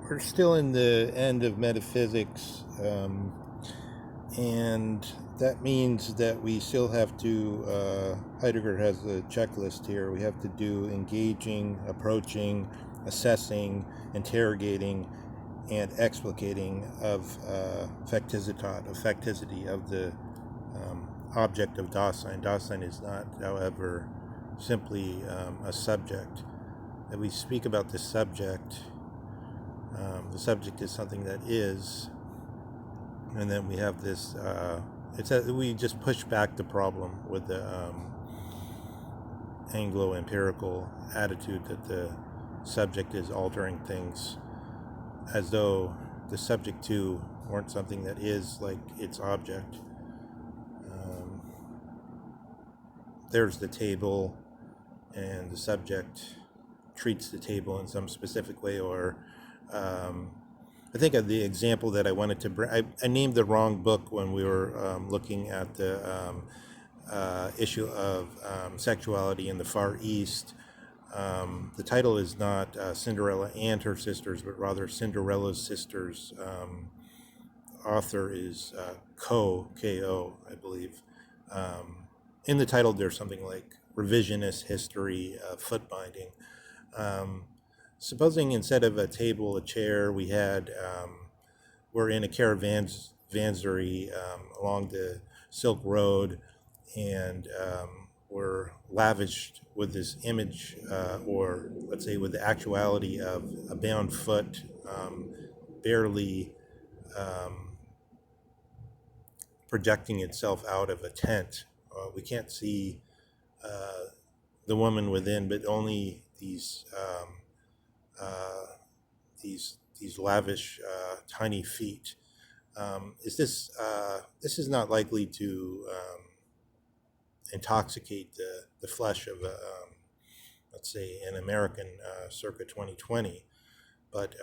we're still in the end of metaphysics, and that means that we still have to, Heidegger has a checklist here. We have to do engaging, approaching, assessing, interrogating, and explicating of facticity of the object of Dasein. Dasein is not, however, simply a subject. That we speak about the subject is something that is, and then we have this. We just push back the problem with the Anglo-empirical attitude that the subject is altering things, as though the subject too weren't something that is like its object. There's the table, and the subject treats the table in some specific way, or I think of the example that I wanted to bring. I named the wrong book when we were looking at the issue of sexuality in the Far East. The title is not Cinderella and Her Sisters, but rather Cinderella's Sisters. Author is K-O, I believe. In the title, there's something like revisionist history of foot binding. Supposing instead of a table, a chair, we're in a caravanserai along the Silk Road, and we're lavished with this image, or let's say with the actuality of a bound foot, barely projecting itself out of a tent. We can't see the woman within, but only these lavish tiny feet. This is not likely to intoxicate the flesh of let's say an American circa 2020, but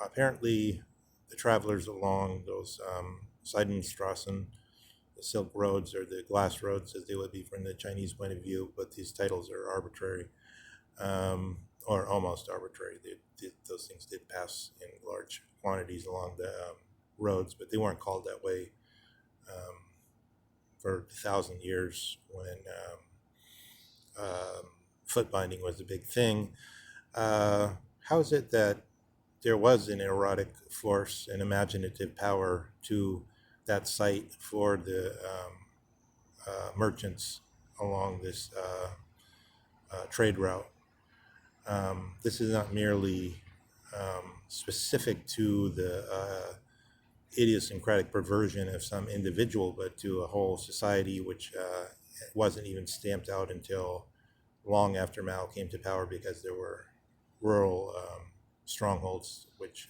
apparently the travelers along those Seidenstrassen, the Silk Roads, or the Glass Roads as they would be from the Chinese point of view, but these titles are arbitrary, or almost arbitrary. Those things did pass in large quantities along the roads, but they weren't called that way for 1,000 years when foot binding was a big thing. How is it that there was an erotic force and imaginative power to that site for the merchants along this trade route? This is not merely specific to the idiosyncratic perversion of some individual, but to a whole society, which wasn't even stamped out until long after Mao came to power, because there were rural strongholds which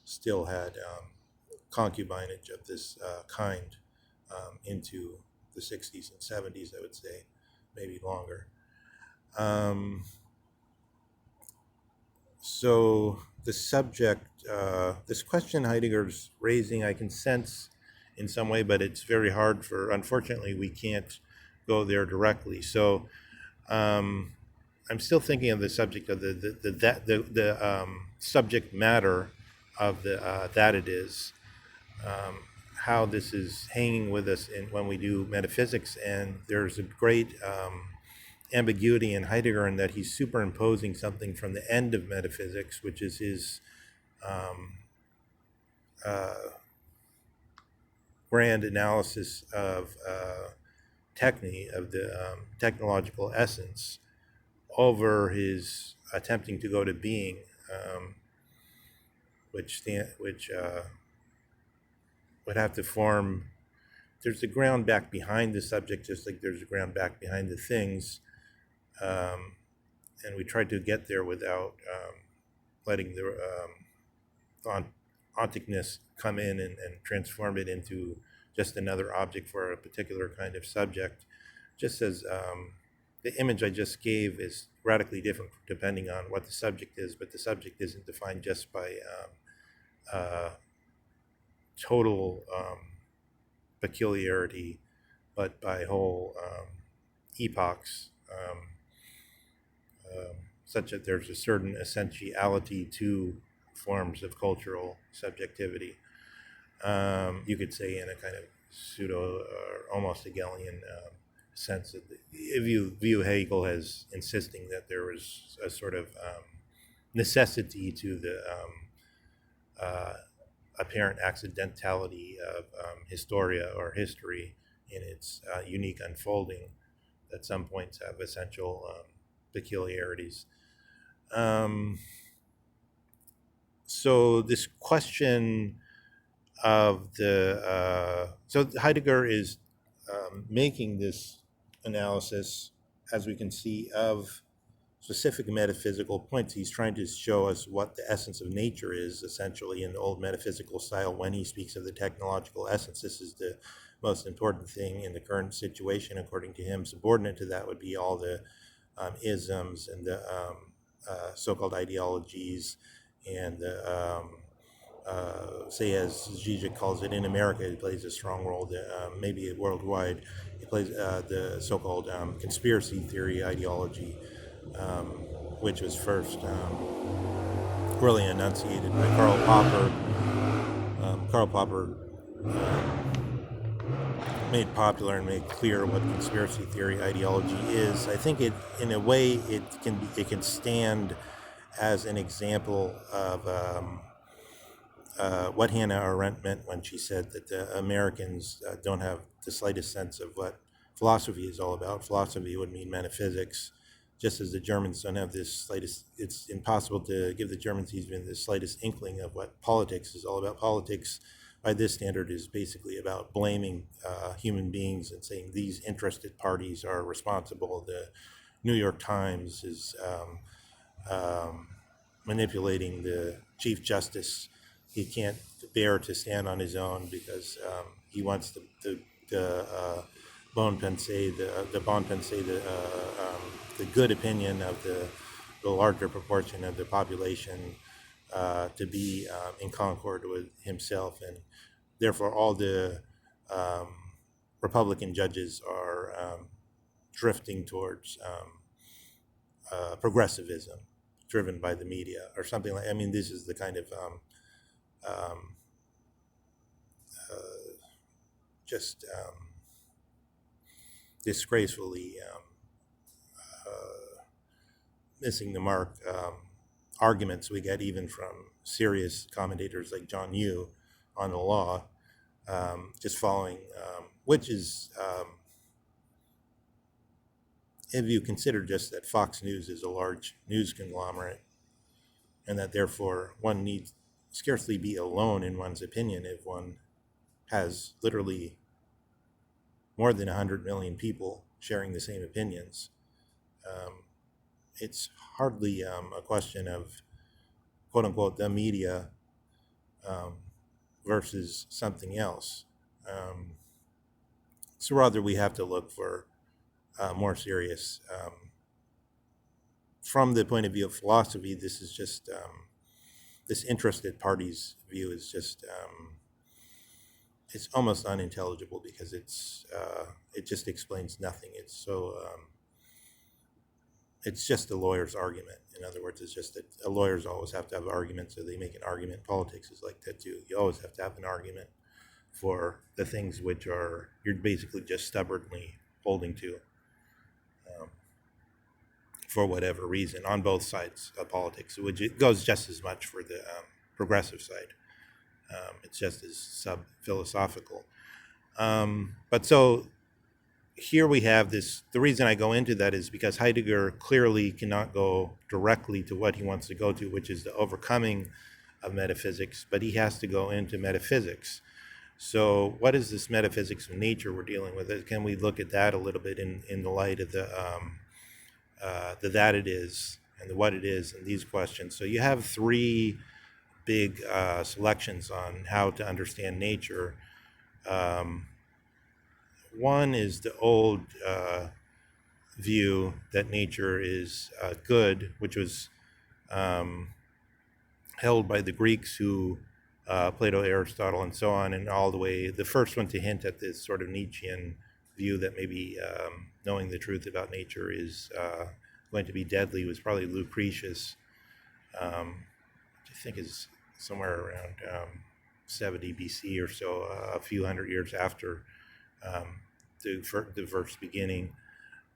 still had concubinage of this kind into the 60s and 70s, I would say, maybe longer. So the subject, this question Heidegger's raising, I can sense in some way, but it's very hard unfortunately, we can't go there directly. So I'm still thinking of the subject of the subject matter of the that it is, how this is hanging with us when we do metaphysics, and there's a great ambiguity in Heidegger in that he's superimposing something from the end of metaphysics, which is his grand analysis of techne, of the technological essence, over his attempting to go to being, which would have to form. There's a ground back behind the subject, just like there's a ground back behind the things. And we tried to get there without letting the onticness come in and transform it into just another object for a particular kind of subject. Just as the image I just gave is radically different depending on what the subject is, but the subject isn't defined just by total peculiarity, but by whole epochs, such that there's a certain essentiality to forms of cultural subjectivity. You could say in a kind of pseudo or almost Hegelian sense that if you view Hegel as insisting that there was a sort of necessity to the uh, apparent accidentality of historia or history in its unique unfolding, that some points have essential peculiarities. So this question of so Heidegger is making this analysis, as we can see, of specific metaphysical points. He's trying to show us what the essence of nature is, essentially, in the old metaphysical style. When he speaks of the technological essence, this is the most important thing in the current situation, according to him. Subordinate to that would be all the isms and the so-called ideologies and the say, as Zizek calls it, in America, it plays a strong role, maybe worldwide, it plays the so-called conspiracy theory ideology, which was first really enunciated by Karl Popper. Karl Popper made popular and made clear what conspiracy theory ideology is. I think it, in a way, it can stand as an example of what Hannah Arendt meant when she said that the Americans don't have the slightest sense of what philosophy is all about. Philosophy would mean metaphysics, just as the Germans don't have this slightest, it's impossible to give the Germans even the slightest inkling of what politics is all about. Politics, by this standard, is basically about blaming human beings and saying these interested parties are responsible. The New York Times is manipulating the Chief Justice. He can't bear to stand on his own because he wants the bon pensée, the good opinion of the larger proportion of the population to be in concord with himself, and therefore all the Republican judges are drifting towards progressivism, driven by the media or something like. I mean, this is the kind of just disgracefully missing the mark arguments we get even from serious commentators like John Yoo on the law, just following, which is, if you consider just that Fox News is a large news conglomerate and that therefore one needs scarcely be alone in one's opinion if one has literally more than 100 million people sharing the same opinions. It's hardly a question of, quote unquote, the media versus something else. So rather, we have to look for more serious. From the point of view of philosophy, this is just, this interested party's view is just, it's almost unintelligible because it just explains nothing. It's so, it's just a lawyer's argument. In other words, it's just that lawyers always have to have arguments, so they make an argument. Politics is like that too. You always have to have an argument for the things which are, you're basically just stubbornly holding to for whatever reason on both sides of politics, which it goes just as much for the progressive side. It's just as sub-philosophical. But so here we have this, the reason I go into that is because Heidegger clearly cannot go directly to what he wants to go to, which is the overcoming of metaphysics, but he has to go into metaphysics. So what is this metaphysics of nature we're dealing with? Can we look at that a little bit in the light of the that it is and the what it is and these questions? So you have three big selections on how to understand nature. One is the old view that nature is good, which was held by the Greeks who, Plato, Aristotle, and so on, and all the way, the first one to hint at this sort of Nietzschean view that maybe knowing the truth about nature is going to be deadly was probably Lucretius. think is somewhere around 70 BC or so, a few hundred years after the verse beginning.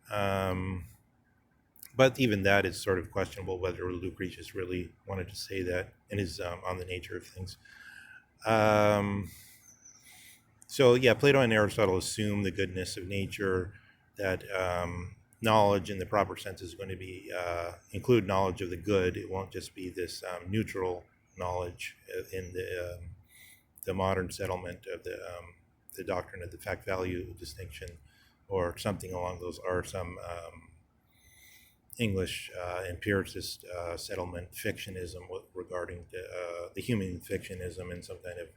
But even that is sort of questionable whether Lucretius really wanted to say that in his On the Nature of Things. So yeah, Plato and Aristotle assume the goodness of nature, that knowledge in the proper sense is going to be include knowledge of the good. It won't just be this neutral knowledge in the modern settlement of the doctrine of the fact value distinction, or something along those, or some English empiricist settlement fictionism regarding the human fictionism and some kind of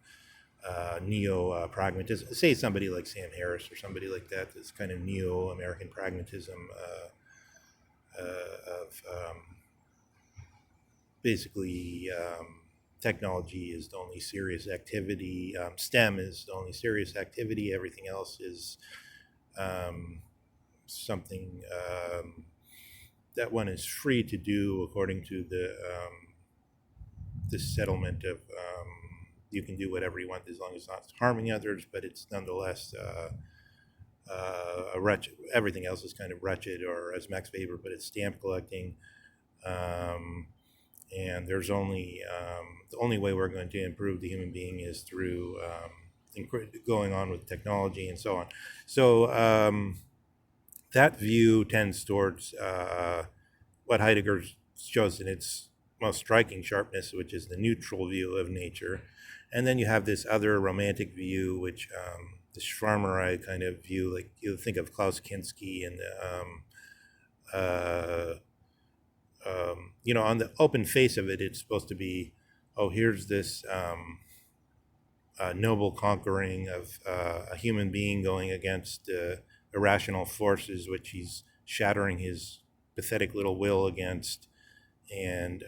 neo-pragmatism. Say somebody like Sam Harris or somebody like that, this kind of neo-American pragmatism of basically technology is the only serious activity, STEM is the only serious activity, everything else is something that one is free to do according to the settlement of you can do whatever you want as long as it's not harming others, but it's nonetheless a wretched. Everything else is kind of wretched, or as Max Weber put it, stamp collecting. And there's only the only way we're going to improve the human being is through going on with technology and so on. So that view tends towards what Heidegger shows in its most striking sharpness, which is the neutral view of nature. And then you have this other romantic view, which the Schwarmerei kind of view, like you think of Klaus Kinski and on the open face of it, it's supposed to be, oh, here's this noble conquering of a human being going against irrational forces, which he's shattering his pathetic little will against. And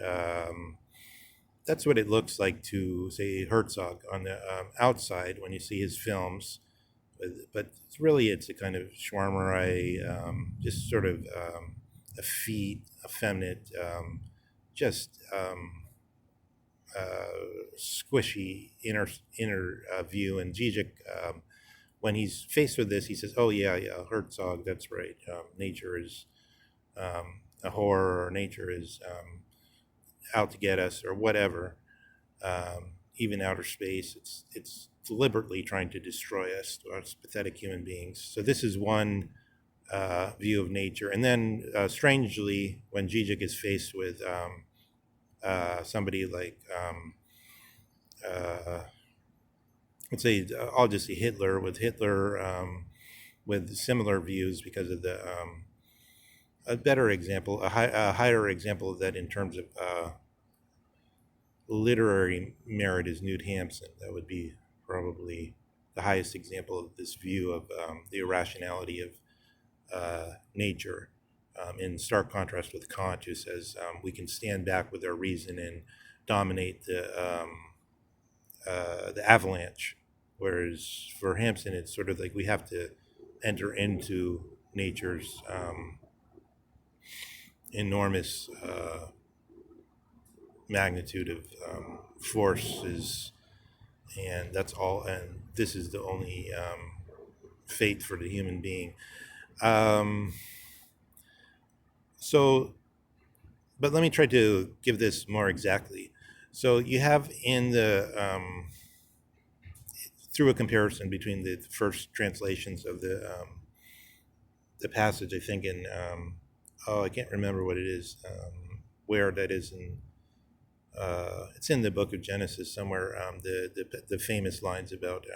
that's what it looks like to, say, Herzog on the outside when you see his films. But really, it's a kind of Schwarmerei, just sort of effeminate, just squishy inner view. And Zizek, when he's faced with this, he says, "Oh yeah, Herzog, that's right. Nature is a horror, or nature is out to get us, or whatever. Even outer space, it's deliberately trying to destroy us, pathetic human beings." So this is one view of nature. And then, strangely, when Zizek is faced with somebody like, let's say, I'll just say Hitler, with similar views, because of the a better example, a higher example of that in terms of literary merit is Knut Hamsun. That would be probably the highest example of this view of the irrationality of nature, in stark contrast with Kant, who says we can stand back with our reason and dominate the avalanche, whereas for Hamsun it's sort of like we have to enter into nature's enormous magnitude of forces, and that's all, and this is the only fate for the human being. So, but let me try to give this more exactly. So you have in the through a comparison between the first translations of the passage, I think in I can't remember what it is, where that is in. It's in the book of Genesis somewhere. The famous lines about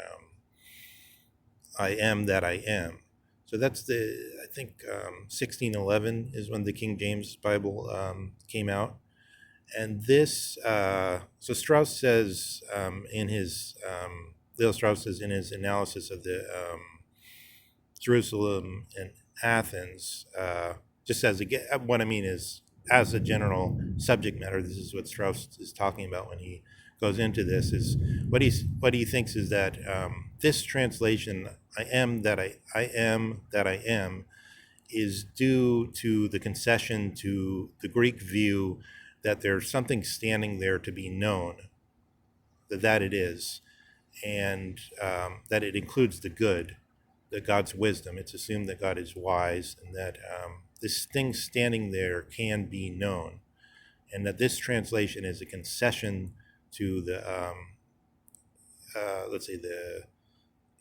"I am that I am." So that's I think 1611 is when the King James Bible came out, and this. So Strauss says in his Leo Strauss says in his analysis of the Jerusalem and Athens, just as what I mean is, as a general subject matter, this is what Strauss is talking about when he goes into this, is what he thinks is that this translation, "I am that I am that I am," is due to the concession to the Greek view that there's something standing there to be known, that it is, and that it includes the good, that God's wisdom. It's assumed that God is wise, and that this thing standing there can be known, and that this translation is a concession to the, let's say, the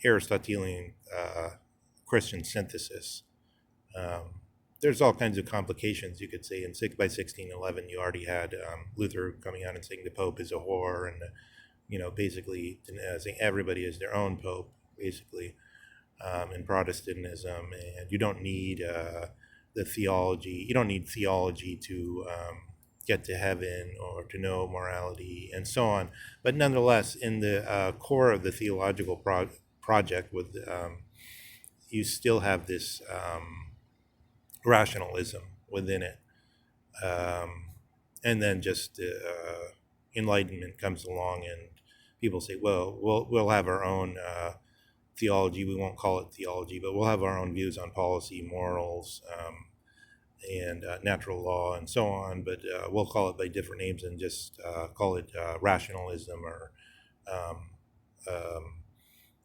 Aristotelian Christian synthesis. There's all kinds of complications, you could say. By 1611, you already had Luther coming out and saying the Pope is a whore, and basically saying everybody is their own Pope, basically, in Protestantism, and you don't need the theology. You don't need theology to get to heaven or to know morality and so on. But nonetheless, in the core of the theological project, with you still have this rationalism within it, and then just Enlightenment comes along, and people say, well, we'll have our own theology. We won't call it theology, but we'll have our own views on policy, morals, and natural law, and so on. But we'll call it by different names and just call it rationalism, or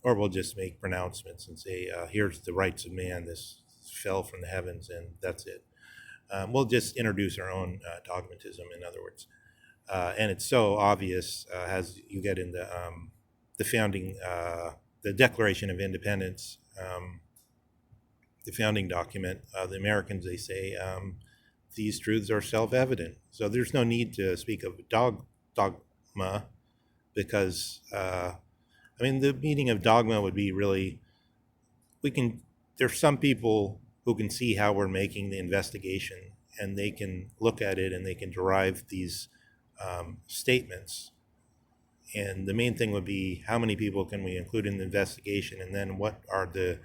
we'll just make pronouncements and say, here's the rights of man. This fell from the heavens, and that's it. We'll just introduce our own dogmatism, in other words. And it's so obvious as you get into the founding, the Declaration of Independence, the founding document. The Americans, they say, these truths are self-evident. So there's no need to speak of dogma, because, the meaning of dogma would be really, there's some people who can see how we're making the investigation, and they can look at it and they can derive these statements. And the main thing would be, how many people can we include in the investigation, and then what are the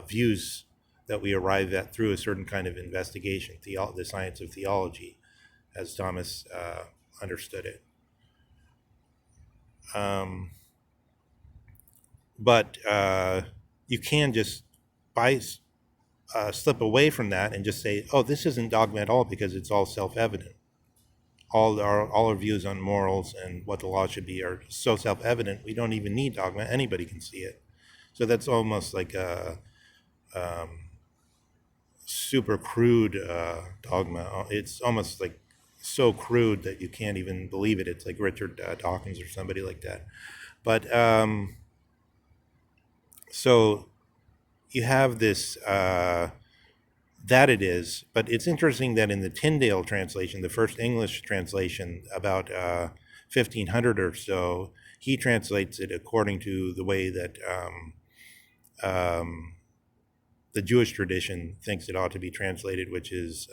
views that we arrive at through a certain kind of investigation, the science of theology, as Thomas understood it. But you can just slip away from that and just say, oh, this isn't dogma at all, because it's all self-evident. All our views on morals and what the law should be are so self-evident, we don't even need dogma. Anybody can see it. So that's almost like a super crude dogma. It's almost like so crude that you can't even believe it. It's like Richard Dawkins or somebody like that. But so you have this, that it is, but it's interesting that in the Tyndale translation, the first English translation, about 1500 or so, he translates it according to the way that the Jewish tradition thinks it ought to be translated, which is